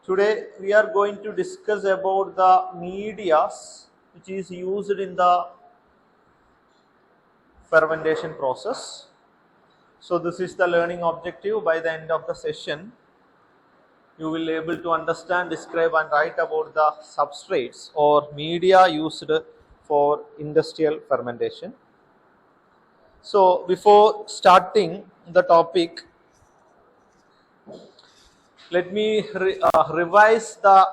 Today we are going to discuss about the medias which is used in the fermentation process. So this is the learning objective. By the end of the session, you will be able to understand, describe and write about the substrates or media used for industrial fermentation. So before starting the topic, let me revise the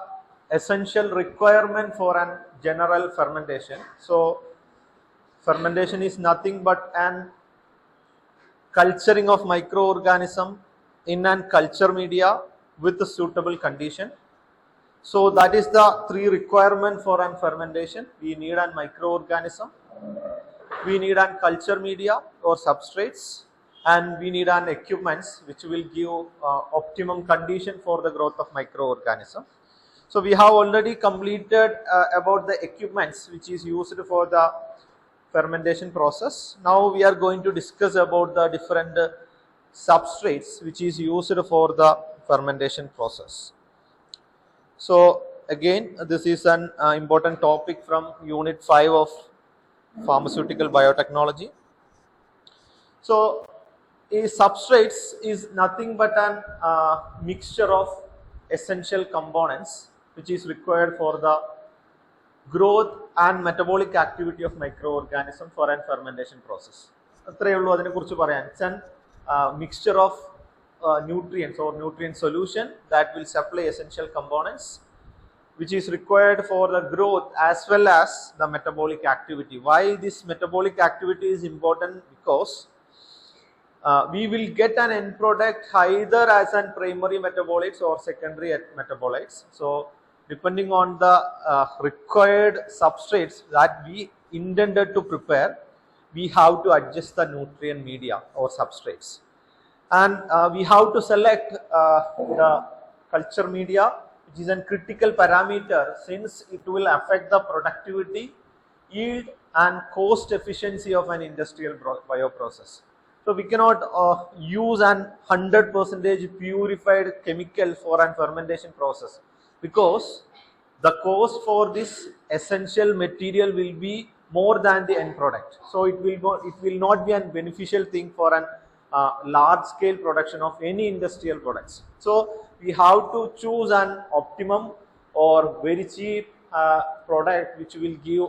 essential requirement for an general fermentation. So fermentation is nothing but an culturing of microorganism in an culture media with a suitable condition. So that is the three requirement for an fermentation. We need an microorganism, we need an culture media or substrates, and we need an equipments which will give optimum condition for the growth of microorganism. So we have already completed about the equipments which is used for the fermentation process. Now we are going to discuss about the different substrates which is used for the fermentation process. So again, this is an important topic from unit 5 of Pharmaceutical Biotechnology. So substrates is nothing but an mixture of essential components which is required for the growth and metabolic activity of microorganism for an fermentation process. It's a mixture of nutrients or nutrient solution that will supply essential components which is required for the growth as well as the metabolic activity. Why this metabolic activity is important? Because we will get an end product either as an primary metabolites or secondary metabolites. So depending on the required substrates that we intended to prepare, we have to adjust the nutrient media or substrates, and we have to select the culture media, which is a critical parameter since it will affect the productivity, yield and cost efficiency of an industrial bioprocess. So we cannot use an 100% purified chemical for an fermentation process, because the cost for this essential material will be more than the end product. So it will not be a beneficial thing for an large scale production of any industrial products. So we have to choose an optimum or very cheap product which will give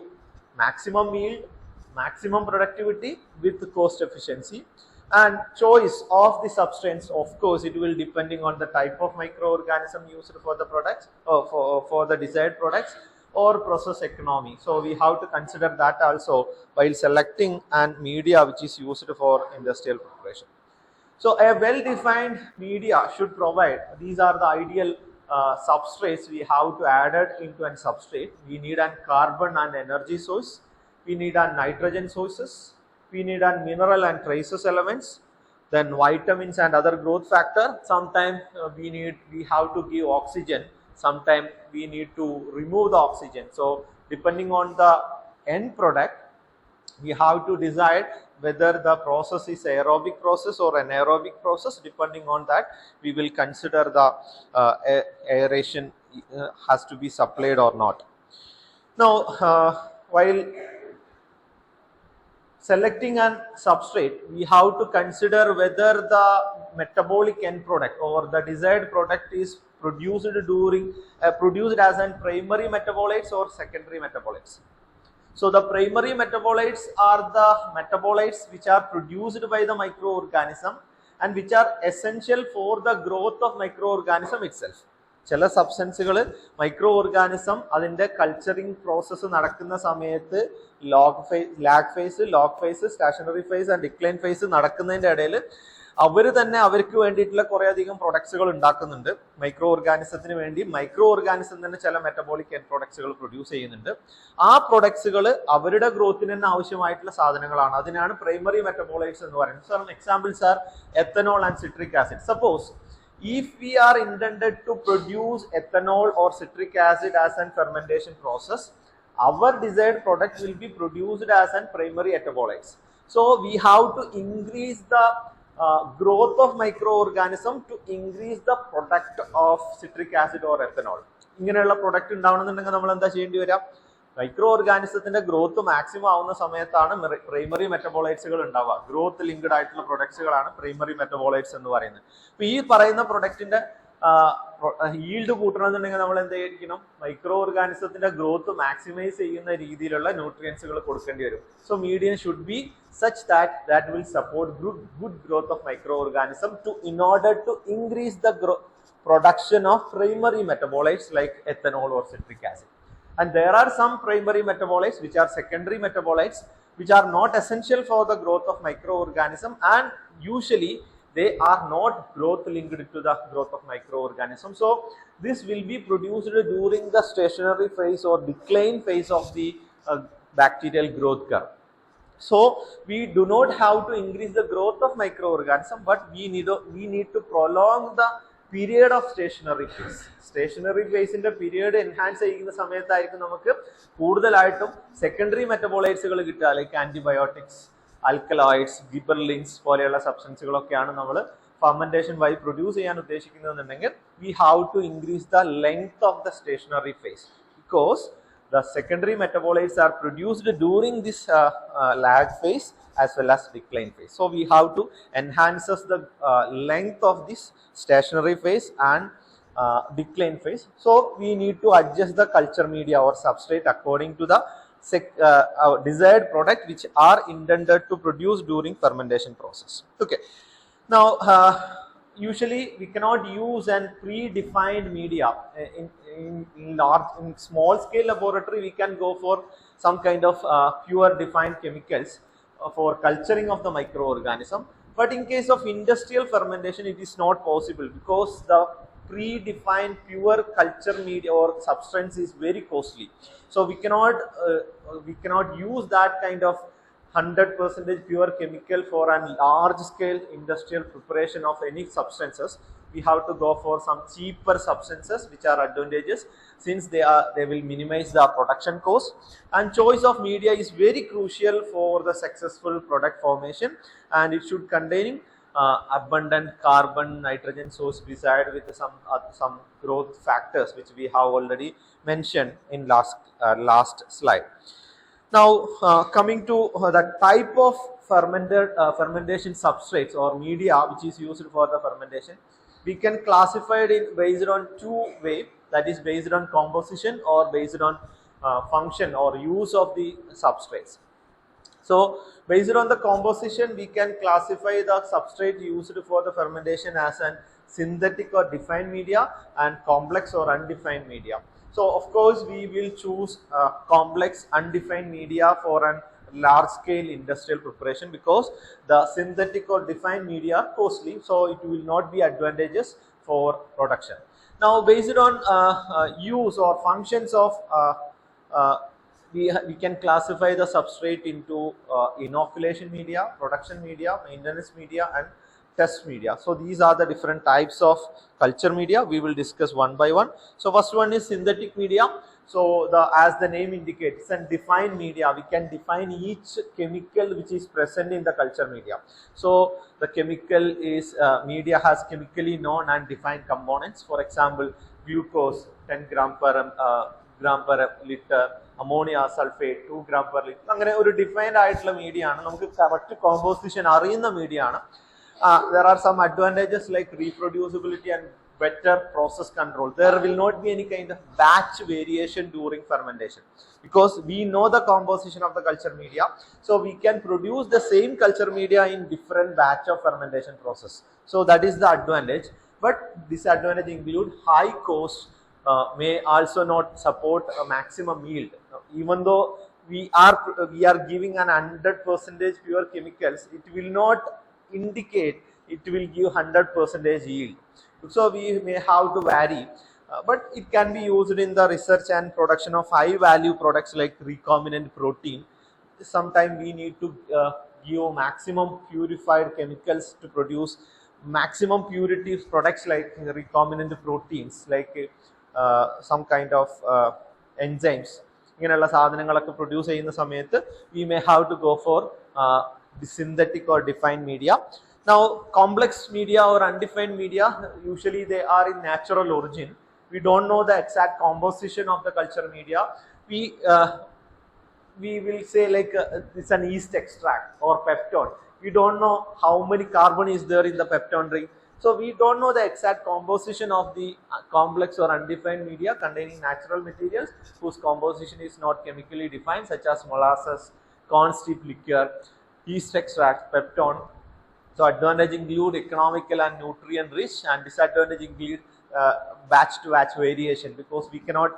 maximum yield, maximum productivity with cost efficiency. And choice of the substance, of course, it will depending on the type of microorganism used for the products or for the desired products or process economy. So we have to consider that also while selecting an media which is used for industrial preparation. So a well-defined media should provide, these are the ideal substrates we have to add it into a substrate. We need a carbon and energy source, we need a nitrogen sources, we need a mineral and traces elements, then vitamins and other growth factor. Sometimes we have to give oxygen, sometimes we need to remove the oxygen. So depending on the end product, we have to decide whether the process is aerobic process or anaerobic process. Depending on that, we will consider the aeration has to be supplied or not. Now while selecting an substrate, we have to consider whether the metabolic end product or the desired product is produced as an primary metabolites or secondary metabolites. So the primary metabolites are the metabolites which are produced by the microorganism and which are essential for the growth of microorganism itself. ചില സബ്സ്റ്റൻസുകൾ microorganism അതിൻ്റെ culturing process നടക്കുന്ന സമയത്ത് lag phase, stationary phase and decline phase നടക്കുന്നതിൻ്റെ ഇടയിൽ അവർ തന്നെ അവർക്ക് വേണ്ടിയിട്ടുള്ള കുറേയധികം പ്രൊഡക്ട്സുകൾ ഉണ്ടാക്കുന്നുണ്ട്. മൈക്രോ ഓർഗാനിസത്തിന് വേണ്ടി മൈക്രോ ഓർഗാനിസം തന്നെ ചില മെറ്റബോളിക് എൻഡ് പ്രൊഡക്ട്സുകൾ പ്രൊഡ്യൂസ് ചെയ്യുന്നുണ്ട്. ആ പ്രൊഡക്ട്സുകൾ അവരുടെ ഗ്രോത്തിന് തന്നെ ആവശ്യമായിട്ടുള്ള സാധനങ്ങളാണ്. അതിനാണ് പ്രൈമറി മെറ്റബോളൈറ്റ്സ് എന്ന് പറയുന്നത്. Some examples are ethanol and citric acid. Suppose if we are intended to produce ethanol or citric acid as a fermentation process, our desired product will be produced as a primary metabolites. So we have to increase the growth of microorganism to increase the product of citric acid or ethanol. ഇങ്ങനെയുള്ള product ഉണ്ടാവണമെന്നുണ്ടെങ്കിൽ നമ്മൾ എന്താ ചെയ്യേണ്ടി വരിക? Micro ഓർഗാനിസത്തിന്റെ growth maximum ആവുന്ന സമയത്താണ് primary മെറ്റബോളൈറ്റ്സുകൾ ഉണ്ടാവുക. Growth linked ആയിട്ടുള്ള പ്രൊഡക്ട്സുകളാണ് primary metabolites എന്ന് പറയുന്നത്. അപ്പൊ ഈ പറയുന്ന പ്രൊഡക്റ്റിന്റെ ഈൽഡ് കൂട്ടണമെന്നുണ്ടെങ്കിൽ നമ്മൾ എന്ത് ചെയ്യണം? മൈക്രോ ഓർഗാനിസത്തിന്റെ ഗ്രോത്ത് മാക്സിമൈസ് ചെയ്യുന്ന രീതിയിലുള്ള ന്യൂട്രിയൻസുകൾ കൊടുക്കേണ്ടി വരും. So medium should be such that will support good growth of microorganism in order to increase the production of primary metabolites like ethanol or citric acid. And there are some primary metabolites which are secondary metabolites which are not essential for the growth of microorganism, and usually they are not growth linked to the growth of microorganism. So this will be produced during the stationary phase or decline phase of the bacterial growth curve. So we do not have to increase the growth of microorganism, but we need to prolong the period of stationary phase. Stationary phase in the period enhance ചെയ്യുന്ന സമയത്തായിരിക്കും നമുക്ക് കൂടുതലായിട്ടും secondary മെറ്റബോളൈറ്റ്സുകൾ കിട്ടുക. Like antibiotics, alkaloids, ഗിബർലിൻസ് പോലെയുള്ള സബ്സ്റ്റൻസുകളൊക്കെയാണ് നമ്മൾ fermentation വഴി produce ചെയ്യാൻ ഉദ്ദേശിക്കുന്നതെന്നുണ്ടെങ്കിൽ we have to increase the length of the stationary phase, because the secondary metabolites are produced during this lag phase as well as decline phase. So we have to enhance the length of this stationary phase and decline phase. So we need to adjust the culture media or substrate according to the desired product which are intended to produce during fermentation process. Okay. Now usually we cannot use an predefined media in small scale laboratory. We can go for some kind of pure defined chemicals for culturing of the microorganism, but in case of industrial fermentation it is not possible, because the predefined pure culture media or substance is very costly. So we cannot use that kind of 100% pure chemical for a large scale industrial preparation of any substances. We have to go for some cheaper substances which are advantageous, since they will minimize the production cost. And choice of media is very crucial for the successful product formation, and it should contain abundant carbon nitrogen source beside with some growth factors which we have already mentioned in last slide. Now coming to the type of fermentation substrates or media which is used for the fermentation, we can classify it based on two ways, that is based on composition or based on function or use of the substrates. So based on the composition, we can classify the substrate used for the fermentation as an synthetic or defined media and complex or undefined media. So of course we will choose complex undefined media for an large scale industrial preparation, because the synthetic or defined media are costly, so it will not be advantageous for production. Now based on use or functions of we can classify the substrate into inoculation media, production media, maintenance media and test media. So these are the different types of culture media. We will discuss one by one. So first one is synthetic media. So as the name indicates, it's a defined media. We can define each chemical which is present in the culture media. So the chemical is media has chemically known and defined components. For example, glucose 10 gram per liter, ammonia sulfate 2 gram per liter. അങ്ങനെ ഒരു defined ആയിട്ടുള്ള media ആണ്. നമുക്ക് correct composition അറിയുന്ന media ആണ്. There are some advantages like reproducibility and better process control. There will not be any kind of batch variation during fermentation, because we know the composition of the culture media, so we can produce the same culture media in different batch of fermentation process. So that is the advantage, but disadvantage include high cost, may also not support a maximum yield. Even though we are giving an 100% pure chemicals, it will not indicate it will give 100% yield. So we may have to vary, but it can be used in the research and production of high value products like recombinant protein. Sometimes we need to give maximum purified chemicals to produce maximum purity products like recombinant proteins, like some kind of enzymes. ഇങ്ങനെയുള്ള സാധനങ്ങളൊക്കെ produce ചെയ്യുന്ന സമയത്ത് we may have to go for the synthetic or defined media. Now, complex media or undefined media, usually they are in natural origin. We don't know the exact composition of the culture media. We will say like it's an yeast extract or peptone. We don't know how many carbon is there in the peptone ring. So we don't know the exact composition of the complex or undefined media containing natural materials whose composition is not chemically defined, such as molasses, corn steep liquor, yeast extract, peptone. So advantage include economical and nutrient rich, and disadvantage include batch to batch variation, because we cannot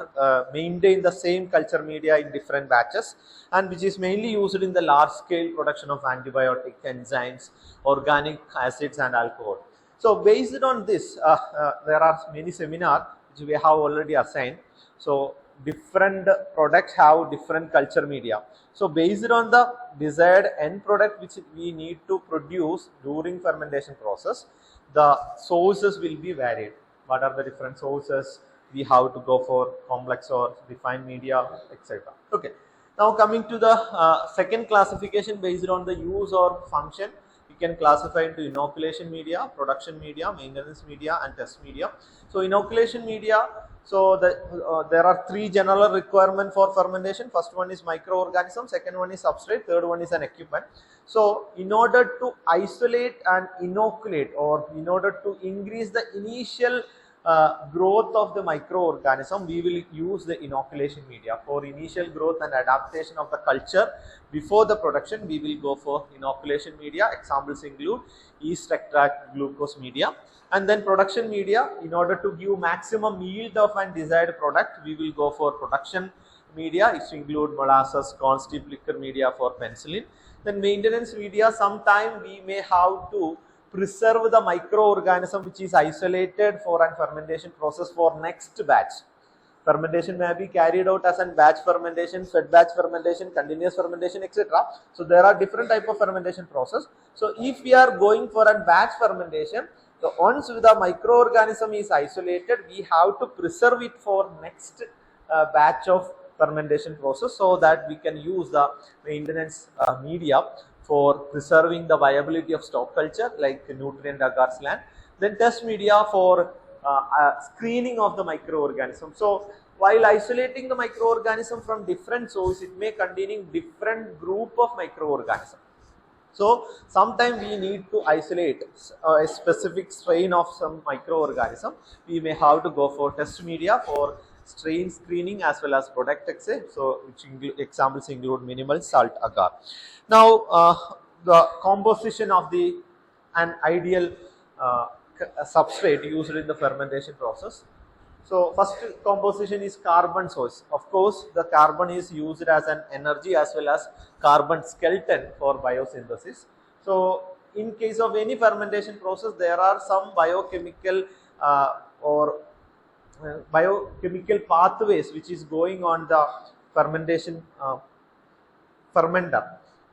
maintain the same culture media in different batches, and which is mainly used in the large scale production of antibiotic, enzymes, organic acids and alcohol. So based on this, there are many seminars which we have already assigned. So different products have different culture media. So based on the desired end product which we need to produce during fermentation process, the sources will be varied. What are the different sources? We have to go for complex or defined media, etc. Okay. Now coming to the second classification based on the use or function, we can classify into inoculation media, production media, maintenance media and test media. So inoculation media, so there are three general requirements for fermentation. First one is microorganism, second one is substrate, third one is an equipment. So in order to isolate and inoculate, or in order to increase the initial growth of the microorganism, we will use the inoculation media. For initial growth and adaptation of the culture before the production, we will go for inoculation media. Examples include yeast extract, glucose media. And then production media, in order to give maximum yield of an desired product, we will go for production media. It include molasses, corn steep liquor media for penicillin. Then maintenance media, sometime we may have to preserve the microorganism which is isolated for a fermentation process for next batch. Fermentation may be carried out as a batch fermentation, fed batch fermentation, continuous fermentation, etc. So there are different type of fermentation process. So if we are going for a batch fermentation, so once the microorganism is isolated, we have to preserve it for next batch of fermentation process, so that we can use the maintenance media for preserving the viability of stock culture like nutrient agar slant. Then test media for screening of the microorganism. So while isolating the microorganism from different source, it may containing different group of microorganism. So sometimes we need to isolate a specific strain of some microorganism. We may have to go for test media for strain screening as well as product assay. So which examples include minimal salt agar. Now the composition of an ideal substrate used in the fermentation process. So first composition is carbon source. Of course, the carbon is used as an energy as well as carbon skeleton for biosynthesis. So in case of any fermentation process, there are some biochemical biochemical pathways which is going on the fermentation fermenter.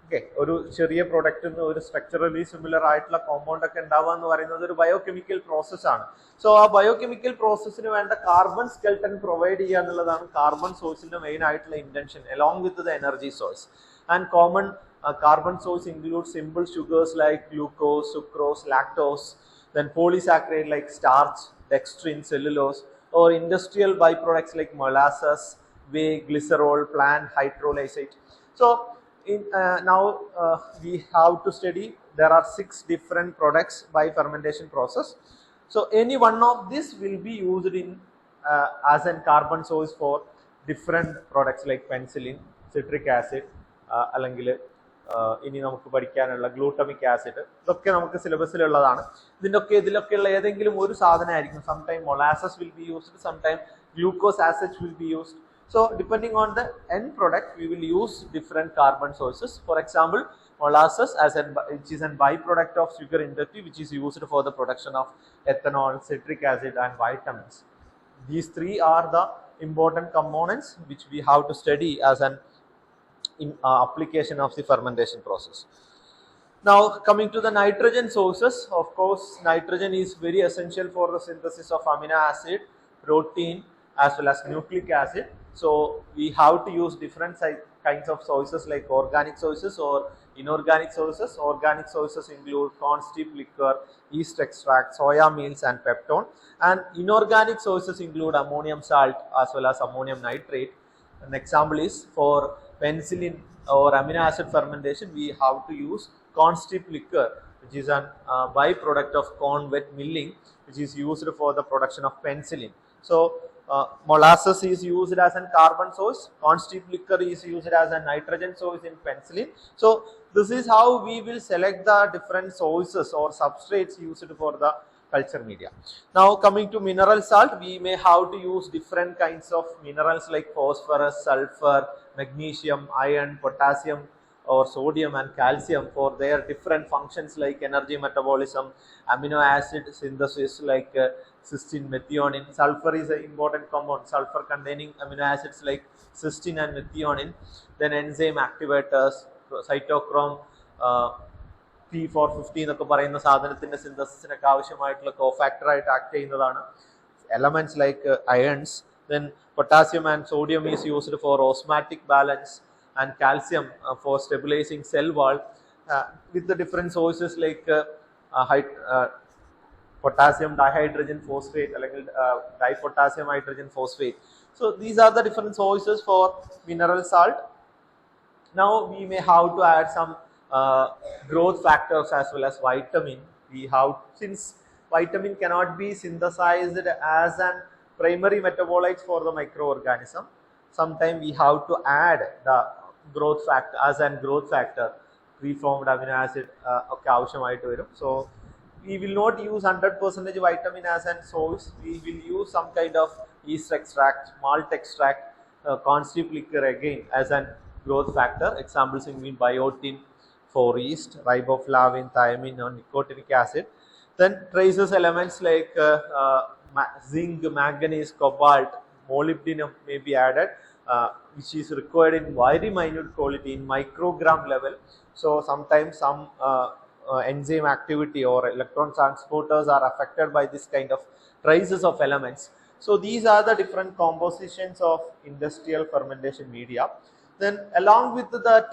Okay, ഒരു ചെറിയ പ്രൊഡക്റ്റിന് ഒരു structurally similar ആയിട്ടുള്ള compound ഒക്കെ ഉണ്ടാവുക എന്ന് പറയുന്നത് ഒരു biochemical process ആണ്. സോ ആ ബയോകെമിക്കൽ പ്രോസസ്സിന് വേണ്ട കാർബൺ സ്കെൽട്ടൻ പ്രൊവൈഡ് ചെയ്യുക എന്നുള്ളതാണ് കാർബൺ സോഴ്സിന്റെ മെയിൻ ആയിട്ടുള്ള intention, along with the energy source. And common carbon source includes simple sugars like glucose, sucrose, lactose, then polysaccharide like starch, dextrin, cellulose, or industrial byproducts like molasses, whey, glycerol, plant hydrolysate. So now we have to study, there are 6 different products by fermentation process. So any one of this will be used in as a carbon source for different products like penicillin, citric acid, അല്ലെങ്കിൽ ഇനി നമുക്ക് പഠിക്കാനുള്ള glutamic acid, ഇതൊക്കെ നമുക്ക് സിലബസിലുള്ളതാണ്. ഇതിലൊക്കെയുള്ള ഏതെങ്കിലും ഒരു സാധനമായിരിക്കും. Sometime molasses will be used, sometime glucose acid will be used. So depending on the end product, we will use different carbon sources. For example, molasses which is a byproduct of sugar industry, which is used for the production of ethanol, citric acid and vitamins. These 3 are the important components which we have to study as an application of the fermentation process. Now coming to the nitrogen sources, of course nitrogen is very essential for the synthesis of amino acid, protein as well as nucleic acid. So we have to use different kinds of sources like organic sources or inorganic sources. Organic sources include corn strip liquor, yeast extract, soya meals and peptone, and inorganic sources include ammonium salt as well as ammonium nitrate. An example is for penicillin or amino acid fermentation, we have to use corn strip liquor, which is a byproduct of corn wet milling, which is used for the production of penicillin. So molasses is used as a carbon source, corn strip liquor is used as a nitrogen source in penicillin. So this is how we will select the different sources or substrates used for the culture media. Now coming to mineral salt, we may have to use different kinds of minerals like phosphorus, sulfur, magnesium, iron, potassium or sodium and calcium for their different functions like energy metabolism, amino acid synthesis like cysteine, methionine. Sulfur is an important compound, sulfur containing amino acids like cysteine and methionine. Then enzyme activators, cytochrome, P450 എന്നൊക്കെ പറയുന്ന സാധനത്തിന്റെ സിന്തസിസിനൊക്കെ ആവശ്യമായിട്ടുള്ള cofactor ആയിട്ട് act ചെയ്യുന്നതാണ്. Elements like ions. Then potassium and sodium is used for osmotic balance and calcium for stabilizing cell wall with the different sources like potassium dihydrogen phosphate അല്ലെങ്കിൽ dipotassium hydrogen phosphate. So these are the different sources for mineral salt. Now we may have to add some growth factors as well as vitamin. We have, since vitamin cannot be synthesized as an primary metabolite for the microorganism, sometimes we have to add the growth factor as an growth factor, preformed amino acid ഒക്കെ ആവശ്യമായിട്ട് വരും. So we will not use 100% vitamin as an source. We will use some kind of yeast extract, malt extract, corn strip liquor again as an growth factor. Examples include biotin for yeast, riboflavin, thiamine or nicotinic acid. Then traces elements like zinc, manganese, cobalt, molybdenum may be added, which is required in very minute quality in microgram level. So sometimes some enzyme activity or electron transporters are affected by this kind of traces of elements. So these are the different compositions of industrial fermentation media. Then along with that,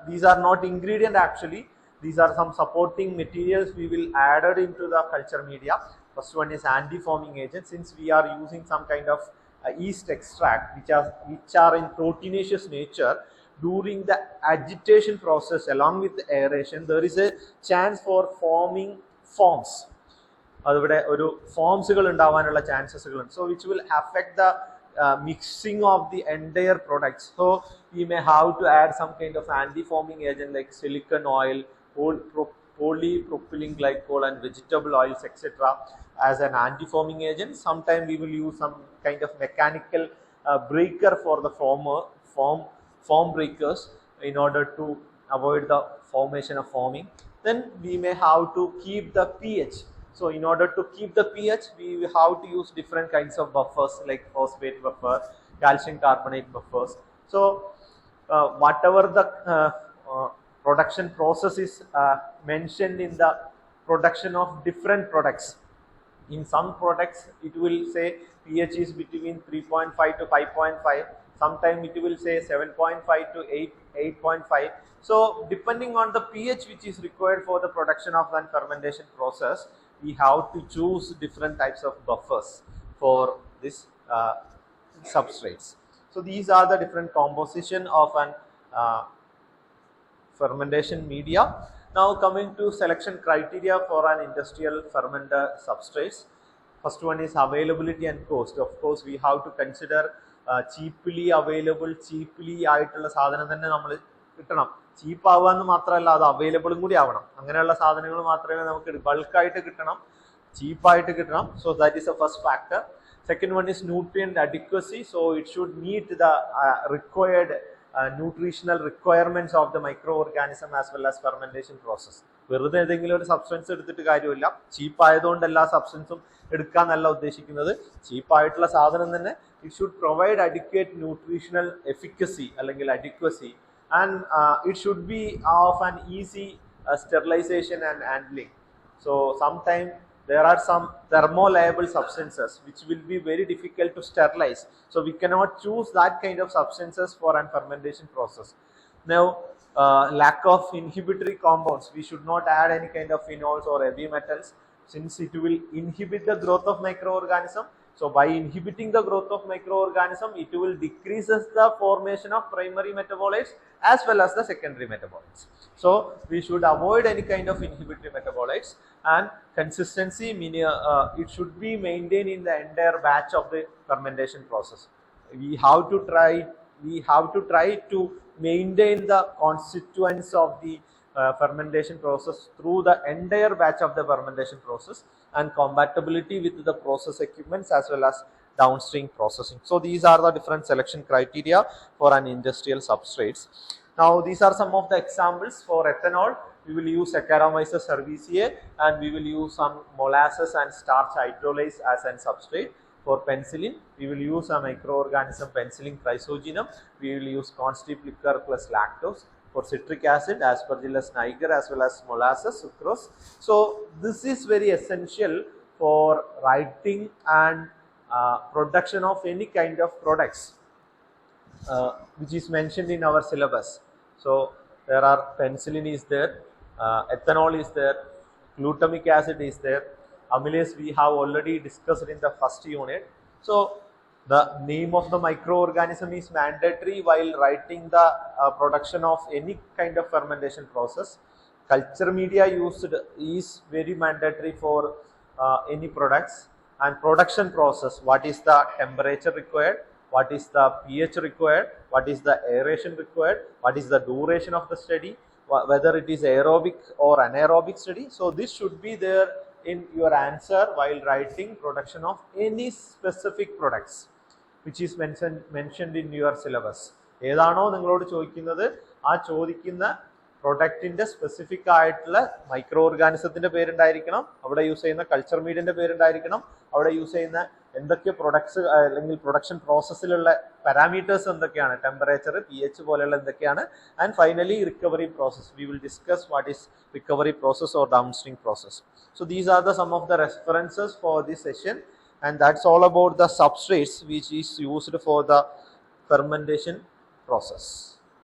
these are not ingredient actually, these are some supporting materials we will add into the culture media. First one is anti-foaming agent. Since we are using some kind of yeast extract which are in proteinaceous nature, during the agitation process along with the aeration there is a chance for forming foams. Aduvide oru foamsukal undavanalla chances ഉണ്ട്. So which will affect the mixing of the entire products. So we may have to add some kind of anti-foaming agent like silicon oil, polypropylene glycol and vegetable oils etc. as an anti-foaming agent. Sometimes we will use some kind of mechanical breaker for the foam breakers in order to avoid the formation of foaming. Then we may have to keep the pH. So in order to keep the pH, we have to use different kinds of buffers like phosphate buffer, calcium carbonate buffers. So whatever the production process is mentioned in the production of different products. In some products it will say pH is between 3.5 to 5.5. Sometimes it will say 7.5 to 8.5. So depending on the pH which is required for the production of the fermentation process, we have to choose different types of buffers for this substrates. So these are the different composition of an fermentation media. Now coming to selection criteria for an industrial fermenter substrates. First one is availability and cost. Of course we have to consider cheaply available, cheaply ആയിട്ടുള്ള സാധനം തന്നെ നമ്മൾ കിട്ടണം. ചീപ്പ് ആവാന്ന് മാത്രമല്ല അത് അവൈലബിളും കൂടി ആവണം. അങ്ങനെയുള്ള സാധനങ്ങൾ മാത്രമേ നമുക്ക് ബൾക്കായിട്ട് കിട്ടണം, ചീപ്പായിട്ട് കിട്ടണം. So that is the first factor. Second one is nutrient adequacy. So it should meet the required nutritional requirements of the microorganism as well as fermentation process. വെറുതെ ഏതെങ്കിലും ഒരു സബ്സ്റ്റൻസ് എടുത്തിട്ട് കാര്യമില്ല. ചീപ്പ് ആയതുകൊണ്ട് എല്ലാ സബ്സ്റ്റൻസും എടുക്കാന്നല്ല ഉദ്ദേശിക്കുന്നത്. ചീപ്പായിട്ടുള്ള സാധനം തന്നെ it should provide adequate nutritional efficacy അല്ലെങ്കിൽ adequacy, and it should be of an easy sterilization and handling. So sometimes there are some thermolayable substances which will be very difficult to sterilize. So we cannot choose that kind of substances for an fermentation process. Now, lack of inhibitory compounds. We should not add any kind of phenols or heavy metals, since it will inhibit the growth of microorganism. So by inhibiting the growth of microorganism, it will decreases the formation of primary metabolites as well as the secondary metabolites. So we should avoid any kind of inhibitory metabolites, and consistency, meaning it should be maintained in the entire batch of the fermentation process. We have to try to maintain the constituents of the fermentation process through the entire batch of the fermentation process, and compatibility with the process equipments as well as downstream processing. So these are the different selection criteria for an industrial substrates. Now these are some of the examples. For ethanol, we will use Saccharomyces cerevisiae, and we will use some molasses and starch hydrolase as an substrate. For penicillin, we will use a microorganism Penicillium chrysogenum. We will use corn steep liquor plus lactose. For citric acid, Aspergillus niger as well as molasses, sucrose. So this is very essential for writing and production of any kind of products which is mentioned in our syllabus. So there are penicillin is there, ethanol is there, glutamic acid is there, amylase we have already discussed in the first unit. So the name of the microorganism is mandatory while writing the production of any kind of fermentation process. Culture media used is very mandatory for any products, and production process, what is the temperature required, what is the pH required, what is the aeration required, what is the duration of the study, whether it is aerobic or anaerobic study. So this should be there in your answer while writing production of any specific products which is mentioned in your syllabus. ഏതാണോ നിങ്ങളോട് ചോദിക്കുന്നത് ആ ചോദിക്കുന്ന പ്രൊഡക്റ്റിന്റെ specific ആയിട്ടുള്ള micro ഓർഗാനിസത്തിന്റെ പേരുണ്ടായിരിക്കണം, അവിടെ use ചെയ്യുന്ന culture മീഡിയന്റെ പേരുണ്ടായിരിക്കണം, അവിടെ use ചെയ്യുന്ന എന്തൊക്കെ പ്രൊഡക്ട്സ് അല്ലെങ്കിൽ പ്രൊഡക്ഷൻ പ്രോസസ്സിലുള്ള പാരാമീറ്റേഴ്സ് എന്തൊക്കെയാണ്, ടെമ്പറേച്ചർ, pH പോലെയുള്ള എന്തൊക്കെയാണ്, and finally recovery process. We will discuss what is recovery process or downstream process. So these are the some of the references for this session, and that's all about the substrates which is used for the fermentation process.